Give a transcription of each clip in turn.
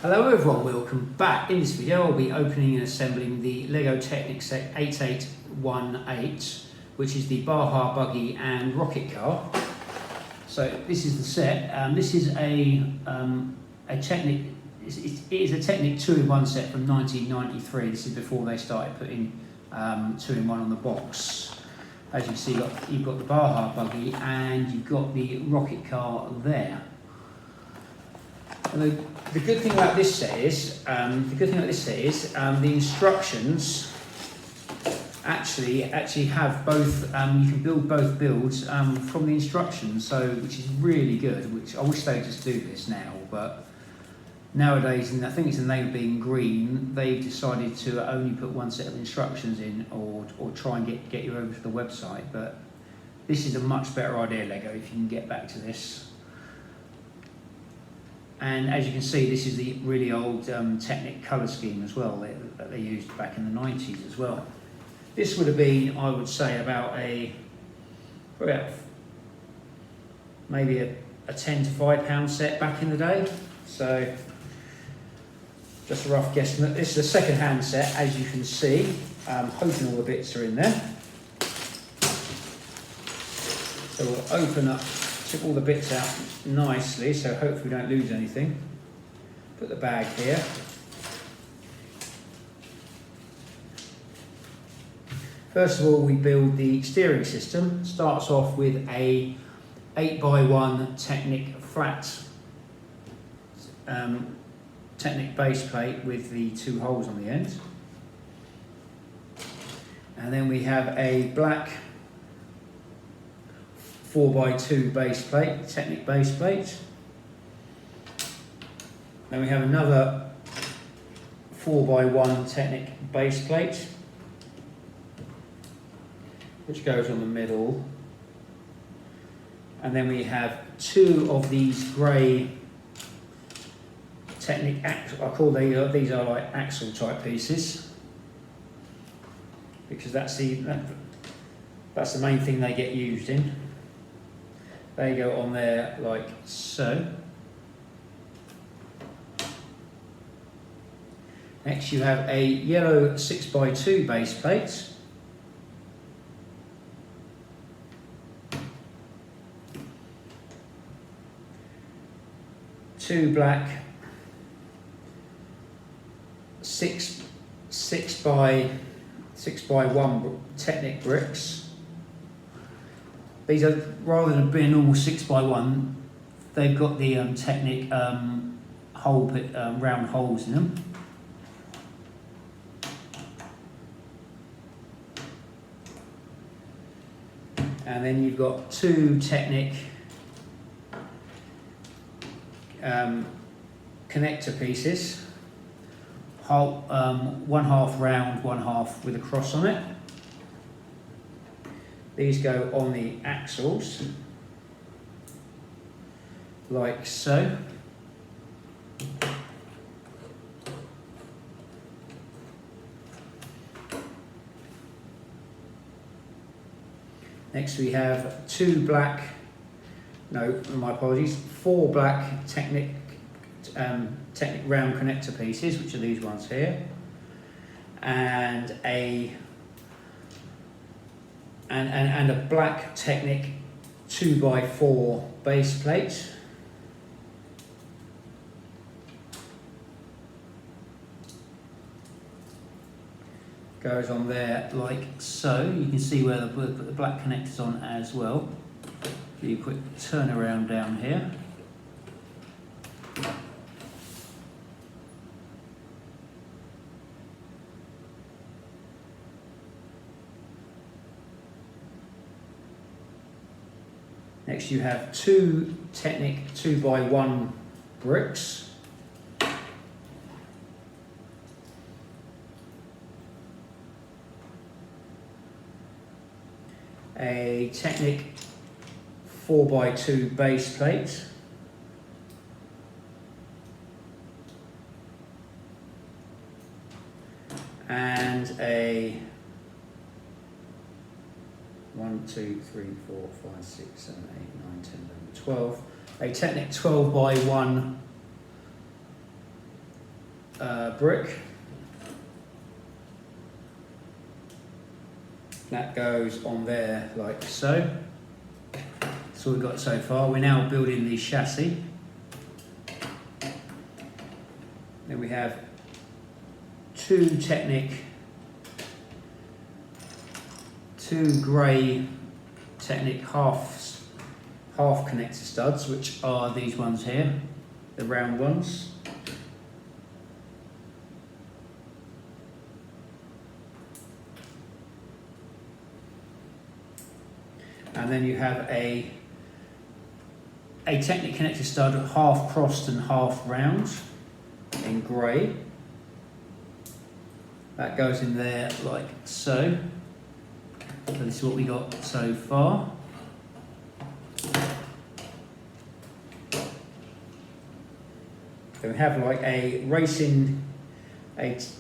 Hello everyone, welcome back. In this video I'll be opening and assembling the LEGO Technic set 8818, which is the Baja buggy and rocket car. So this is the set. This is a Technic, it is a Technic 2-in-1 set from 1993. This is before they started putting 2-in-1 on the box. As you can see, you've got the Baja buggy and you've got the rocket car there. And the good thing about this set is, the instructions actually have both. You can build both builds from the instructions, which is really good. Which I wish they'd just do this now, but nowadays, and I think it's in they being green, they've decided to only put one set of instructions in, or try and get you over to the website. But this is a much better idea, LEGO, if you can get back to this. And as you can see, this is the really old Technic colour scheme as well that they used back in the 90s as well. This would have been, I would say, about maybe a £10 to £5 set back in the day. So just a rough guesstimate. This is a second-hand set, as you can see. Hoping all the bits are in there. So we'll open up. Took all the bits out nicely, so hopefully we don't lose anything. Put the bag here. First of all, we build the steering system. Starts off with a 8x1 Technic flat Technic base plate with the 2 holes on the end. And then we have a black 4x2 base plate, Technic base plate. Then we have another 4x1 Technic base plate, which goes on the middle. And then we have 2 of these grey Technic, I call these are like axle type pieces, because that's the main thing they get used in. They go on there like so. Next you have a yellow 6x2 base plate. Two black 6x1 Technic bricks. These are, rather than being normal 6x1, they've got the Technic round holes in them. And then you've got 2 Technic connector pieces, one half round, one half with a cross on it. These go on the axles, like so. Next we have 4 black Technic round connector pieces, which are these ones here, and a black Technic 2x4 base plate. Goes on there like so. You can see where they put the black connectors on as well. Give you a quick turn around down here. Next you have 2 Technic 2x1 bricks. A Technic 4x2 base plate. And a 1, 2, 3, 4, 5, 6, 7, 8, 9, 10, 11, 12. A Technic 12x1 brick. That goes on there like so. That's all we've got so far. We're now building the chassis. Then we have two grey Technic half connector studs, which are these ones here, the round ones. And then you have a Technic connector stud, half crossed and half round in grey. That goes in there like so. So this is what we got so far. Then we have like a racing, it's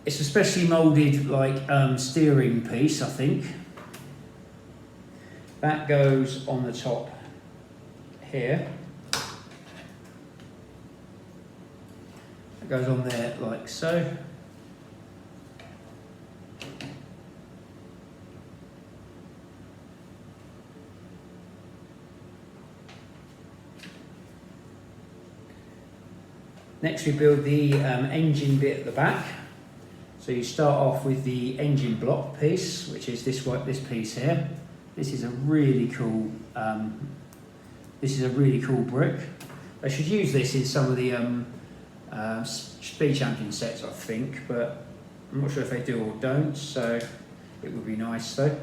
a specially moulded like steering piece, I think. That goes on the top here. It goes on there like so. Next we build the engine bit at the back. So you start off with the engine block piece, which is this piece here. This is a really cool brick. I should use this in some of the Speed Champion sets, I think, but I'm not sure if they do or don't, so it would be nice though.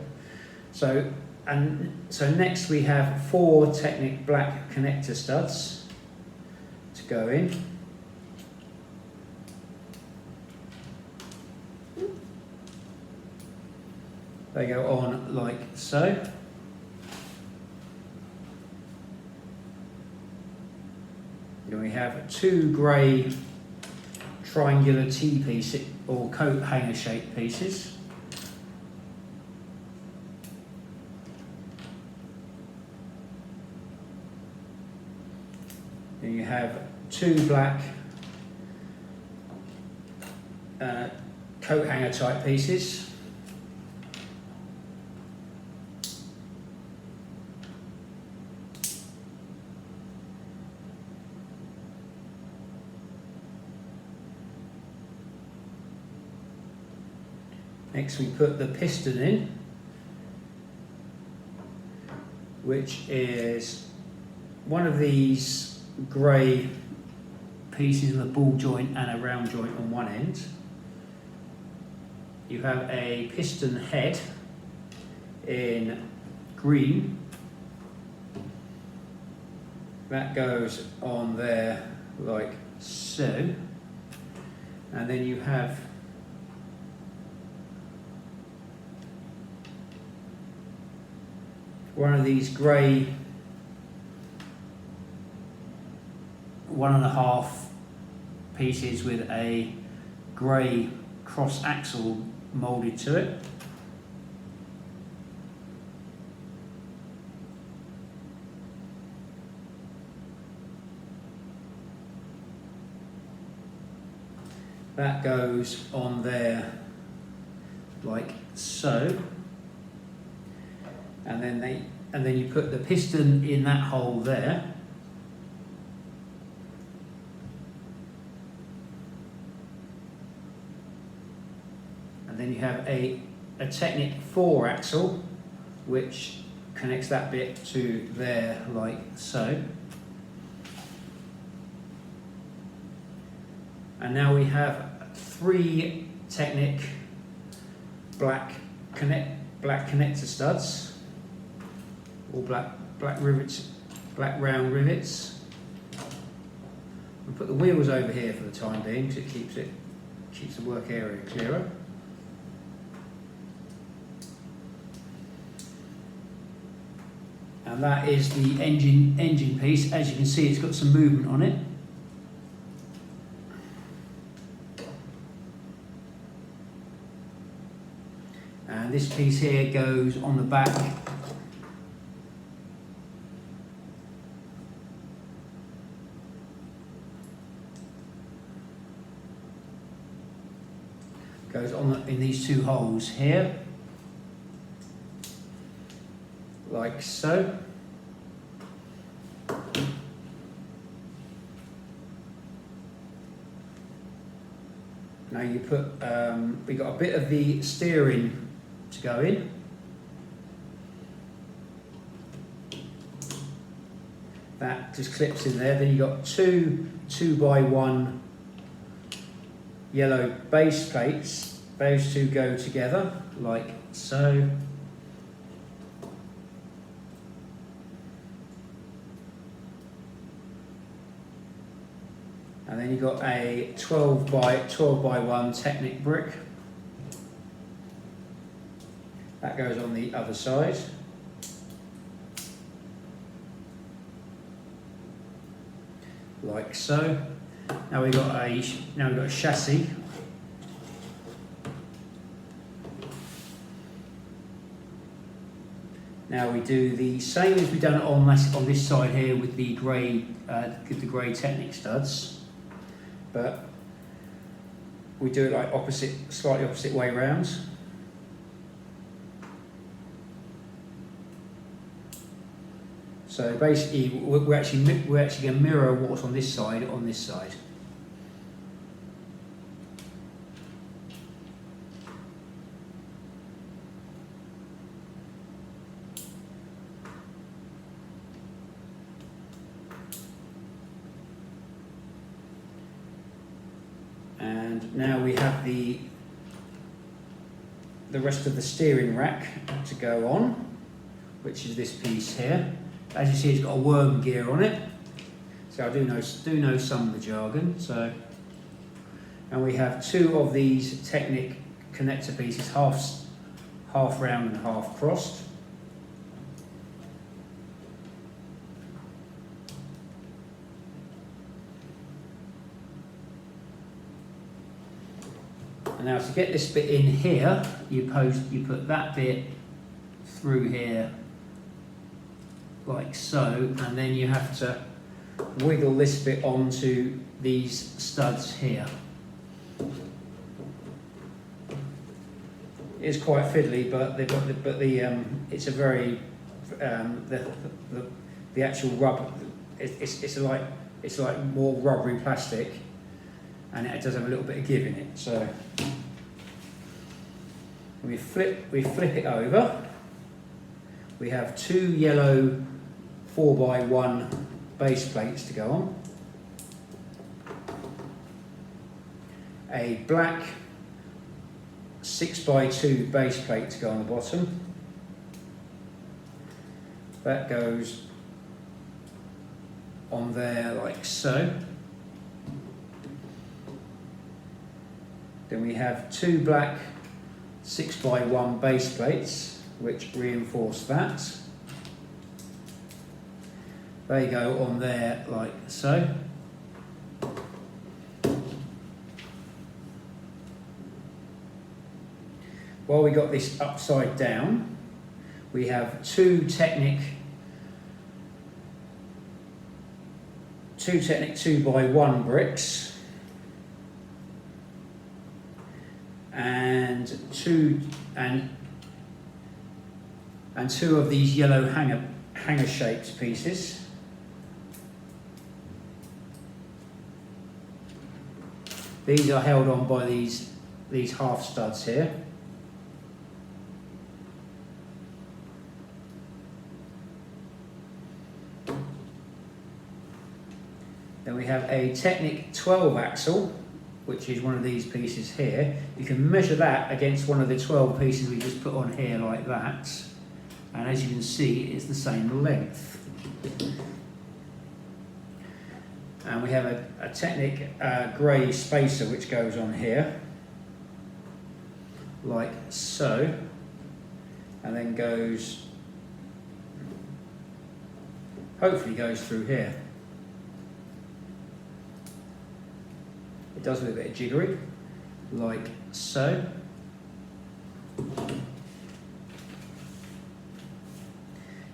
So next we have 4 Technic black connector studs to go in. They go on like so. Then we have 2 grey triangular T-piece or coat hanger shaped pieces. Then you have 2 black coat hanger type pieces. Next we put the piston in, which is one of these grey pieces with a ball joint and a round joint on one end. You have a piston head in green. That goes on there like so. And then you have one of these grey 1.5 pieces with a grey cross axle moulded to it. That goes on there like so. And then you put the piston in that hole there. And then you have a Technic 4 axle, which connects that bit to there like so. And now we have 3 Technic black connector studs. All black rivets, black round rivets. We'll put the wheels over here for the time being because it keeps the work area clearer. And that is the engine piece. As you can see, it's got some movement on it. And this piece here goes on the back. goes on in these two holes here, like so. Now you put, we got a bit of the steering to go in. That just clips in there. Then you got two 2x1 yellow base plates. Those two go together like so. And then you've got a 12x1 Technic brick. That goes on the other side. Like so. Now we've got a chassis. Now we do the same as we've done on this side here with the grey Technic studs, but we do it like slightly opposite way round. So basically, we're actually going to mirror what's on this side. And now we have the rest of the steering rack to go on, which is this piece here. As you see, it's got a worm gear on it, so I do know some of the jargon. So, and we have two of these Technic connector pieces, half round and half crossed. And now to get this bit in here, you put that bit through here like so, and then you have to wiggle this bit onto these studs here. It's quite fiddly, but it's a very the actual rubber. It's like more rubbery plastic, and it does have a little bit of give in it. So we flip it over. We have two yellow 4x1 base plates to go on, a black 6x2 base plate to go on the bottom. That goes on there like so. Then we have two black 6x1 base plates which reinforce that. They go on there like so. While we got this upside down, we have two Technic 2x1 bricks and two of these yellow hanger shaped pieces. These are held on by these half studs here. Then we have a Technic 12 axle, which is one of these pieces here. You can measure that against one of the 12 pieces we just put on here like that. And as you can see, it's the same length. And we have a Technic grey spacer which goes on here, like so, and then hopefully goes through here. It does with a bit of jiggery, like so.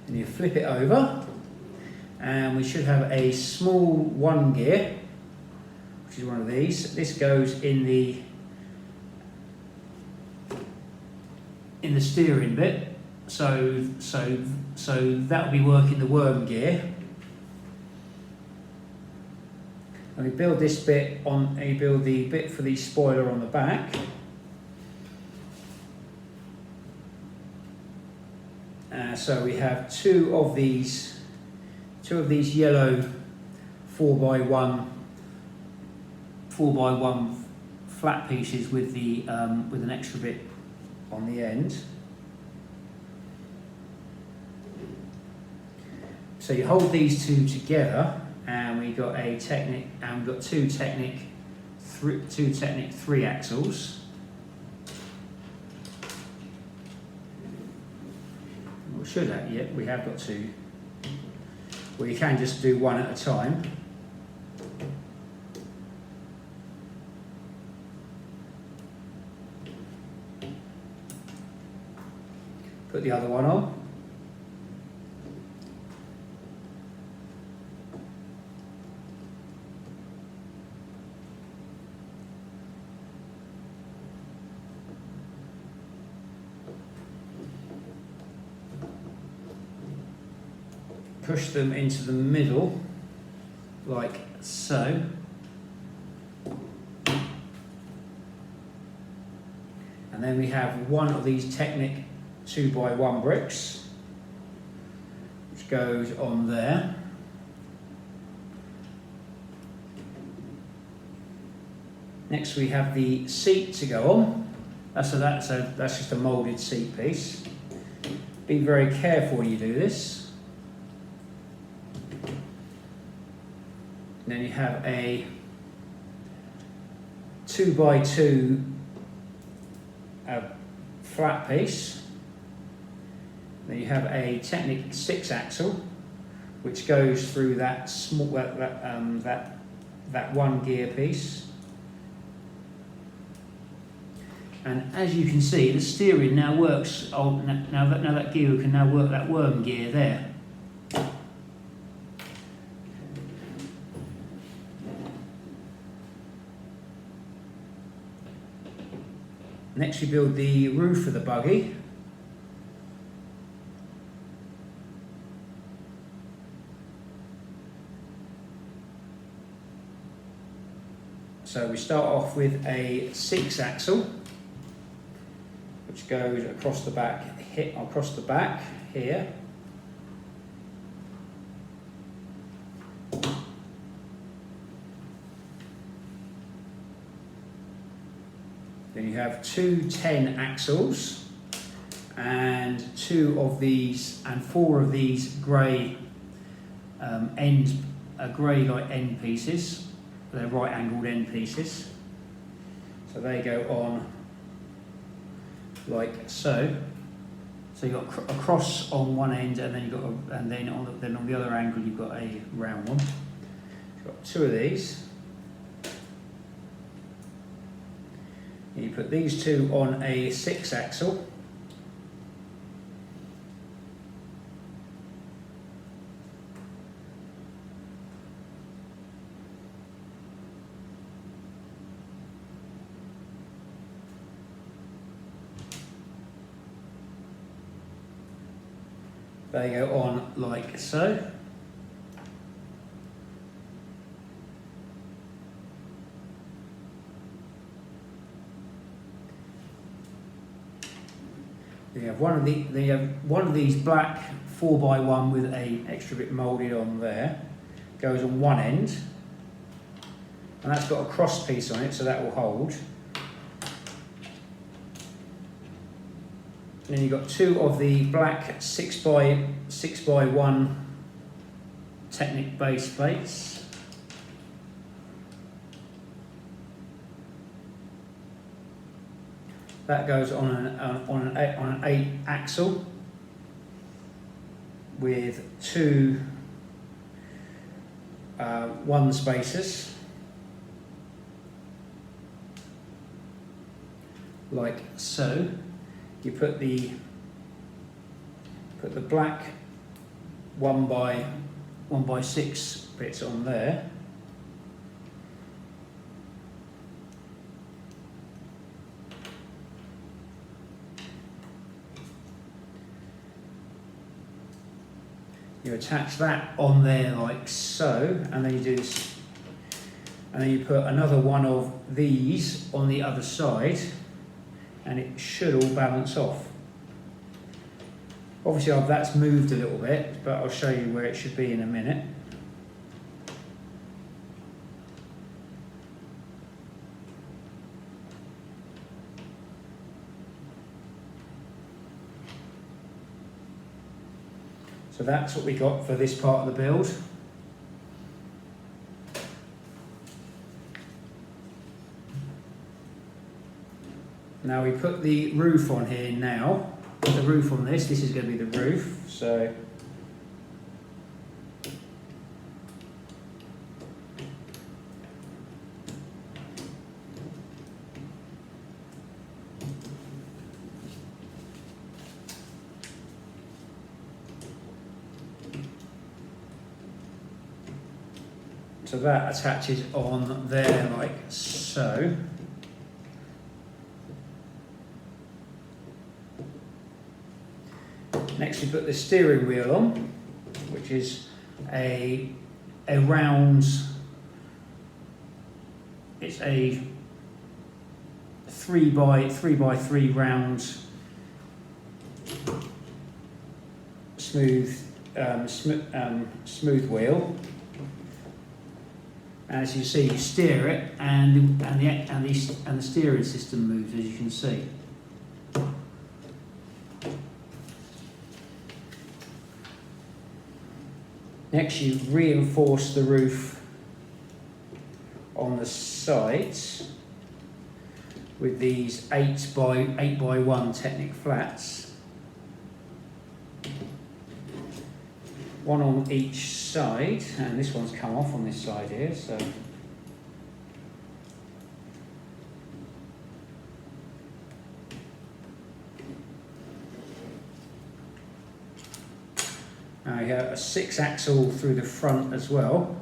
And you flip it over, and we should have a small 1 gear, which is one of these. This goes in in the steering bit. So that'll be working the worm gear. And we build this bit on. You build the bit for the spoiler on the back. So we have two of these yellow 4x1 flat pieces with the with an extra bit on the end. So you hold these two together, and we got a Technic, and we've got two Technic 3 axles. We should have, yeah, we have got two. Well, you can just do one at a time. Put the other one on. Push them into the middle, like so. And then we have one of these Technic 2x1 bricks, which goes on there. Next we have the seat to go on. That's just a moulded seat piece. Be very careful when you do this. And then you have a 2x2 flat piece. Then you have a Technic 6 axle, which goes through that small that one gear piece. And as you can see, the steering now works. Now that gear can now work that worm gear there. Next we build the roof of the buggy. So we start off with a 6 axle, which goes across the back here. Then you have two 10 axles and four of these grey end pieces. They're right angled end pieces. So they go on like so. So you've got a cross on one end, and then you've got then on the other angle you've got a round one. You've got two of these. You put these two on a 6 axle. They go on like so. You have one of these black 4x1 with a extra bit moulded on there. Goes on one end, and that's got a cross piece on it, so that will hold. And then you've got two of the black 6x1 Technic base plates. That goes on an 8 axle with two 1 spacers, like so. You put the black 1x6 bits on there. You attach that on there like so, and then you do this, and then you put another one of these on the other side, and it should all balance off. Obviously that's moved a little bit, but I'll show you where it should be in a minute. So that's what we got for this part of the build. Now we put the roof on here now. Put the roof on this. This is going to be the roof. So that attaches on there like so. Next we put the steering wheel on, which is a round, it's a 3x3 round smooth wheel. As you see, you steer it, and the steering system moves, as you can see. Next, you reinforce the roof on the sides with these 8x1 Technic flats, one on each side, and this one's come off on this side here, so now you have a 6-axle through the front as well.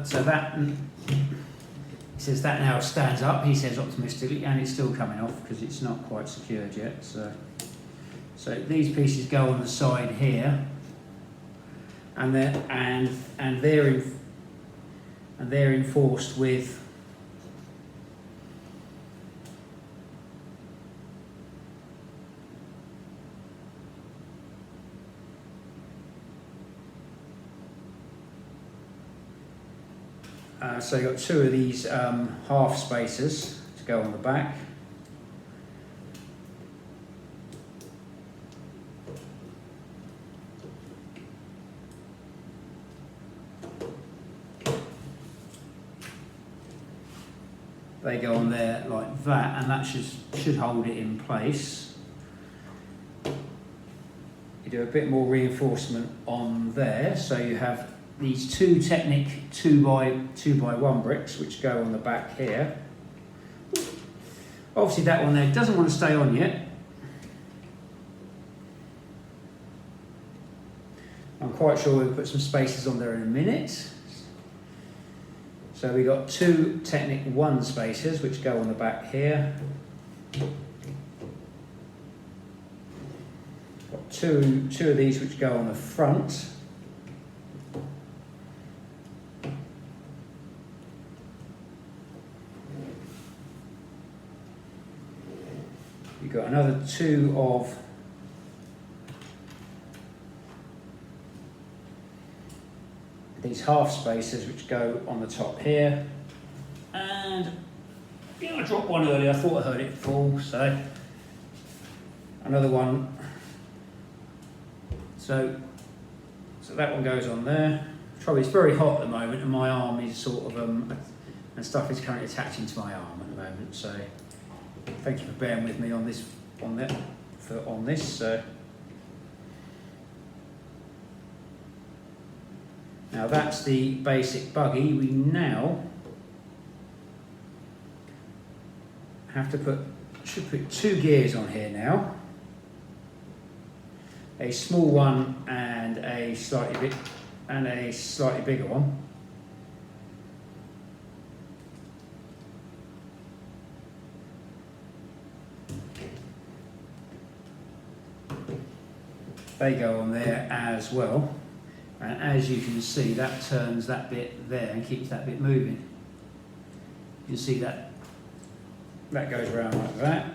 So that he says that now stands up, he says optimistically, and it's still coming off because it's not quite secured yet. So these pieces go on the side here, and they're enforced with so you've got 2 of these half spacers to go on the back. They go on there like that, and that should hold it in place. You do a bit more reinforcement on there, so you have these 2 Technic 2x1 bricks which go on the back here. Obviously that one there doesn't want to stay on yet. I'm quite sure we'll put some spacers on there in a minute. So we got 2 Technic 1 spacers which go on the back here. Got two of these which go on the front. You've got another 2 of these half spacers which go on the top here, and I dropped one earlier, I thought I heard it fall, so another one, so that one goes on there. Trouble, it's very hot at the moment, and my arm is sort of and stuff is currently attaching to my arm at the moment, so thank you for bearing with me on this. So now that's the basic buggy. We now have to should put 2 gears on here now. A small one and a slightly bigger one. They go on there as well, and as you can see, that turns that bit there and keeps that bit moving. You can see that goes around like that.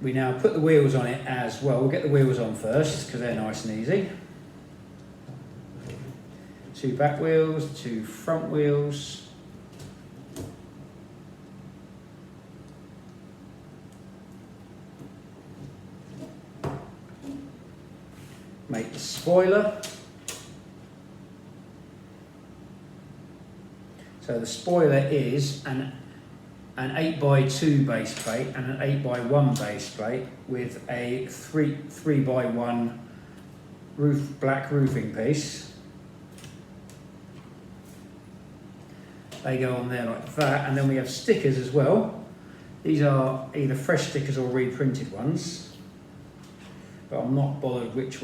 We now put the wheels on it as well. We'll get the wheels on first because they're nice and easy. 2 back wheels, 2 front wheels. Make the spoiler. So the spoiler is an 8x2 base plate and an 8x1 base plate with a 3x1 black roofing piece. They go on there like that, and then we have stickers as well. These are either fresh stickers or reprinted ones, but I'm not bothered which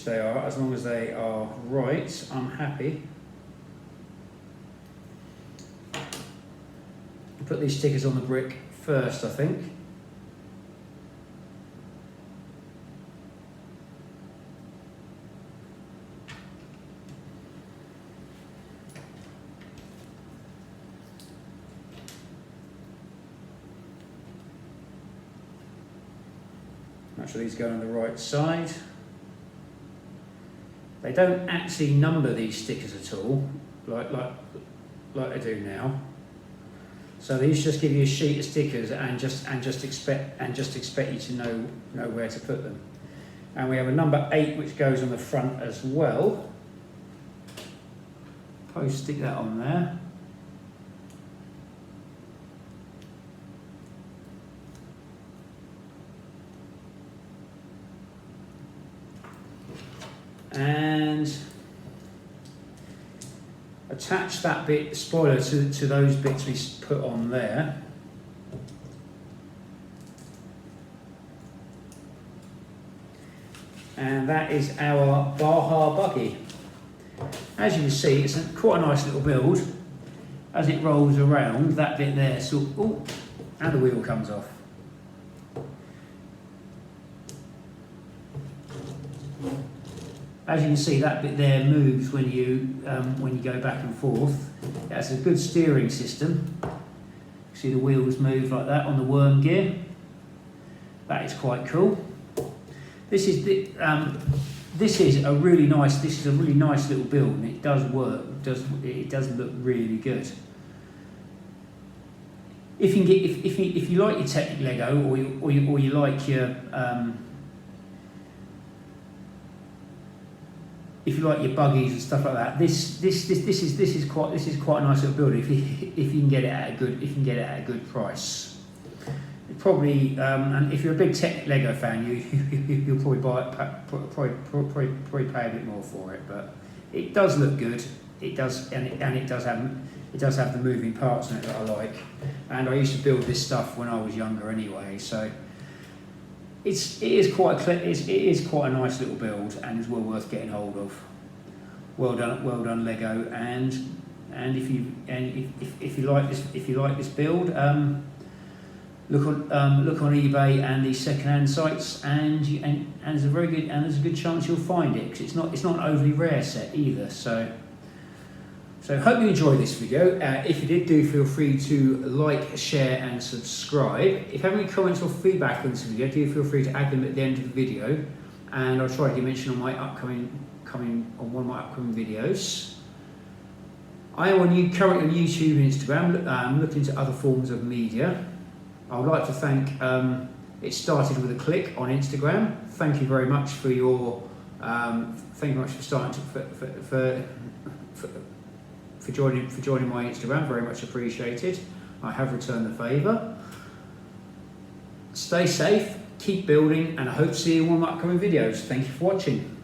they are, as long as they are right, I'm happy. Put these stickers on the brick first, I think. Make sure these go on the right side. They don't actually number these stickers at all, like I do now. So these just give you a sheet of stickers and just expect you to know where to put them. And we have a number 8 which goes on the front as well. Probably stick that on there. And attach that bit spoiler to those bits we put on there. And that is our Baja buggy. As you can see, it's quite a nice little build. As it rolls around, that bit there, so, oh, and the wheel comes off. As you can see, that bit there moves when you go back and forth. It has a good steering system. See the wheels move like that on the worm gear. That is quite cool. This is a really nice little build, and it does work. It does look really good. If you can get if you like your Technic Lego or you like your if you like your buggies and stuff like that, this is quite a nice little build if you can get it at a good price. It probably and if you're a big Technic Lego fan, you'll probably probably pay a bit more for it, but it does look good. It does, and it does have the moving parts in it that I like. And I used to build this stuff when I was younger anyway, so. It is quite a nice little build, and is well worth getting hold of. Well done Lego, and if you like this build, look on eBay and these second-hand sites, and there's a good chance you'll find it, because it's not an overly rare set either. So hope you enjoyed this video. If you did, do feel free to like, share and subscribe. If you have any comments or feedback on this video, do feel free to add them at the end of the video, and I'll try to mention on one of my upcoming videos. I am currently on YouTube and Instagram, looking into other forms of media. I would like to thank It Started With a Click on Instagram. Thank you very much for your for joining my Instagram, very much appreciated. I have returned the favour. Stay safe, keep building, and I hope to see you in one of my upcoming videos. Thank you for watching.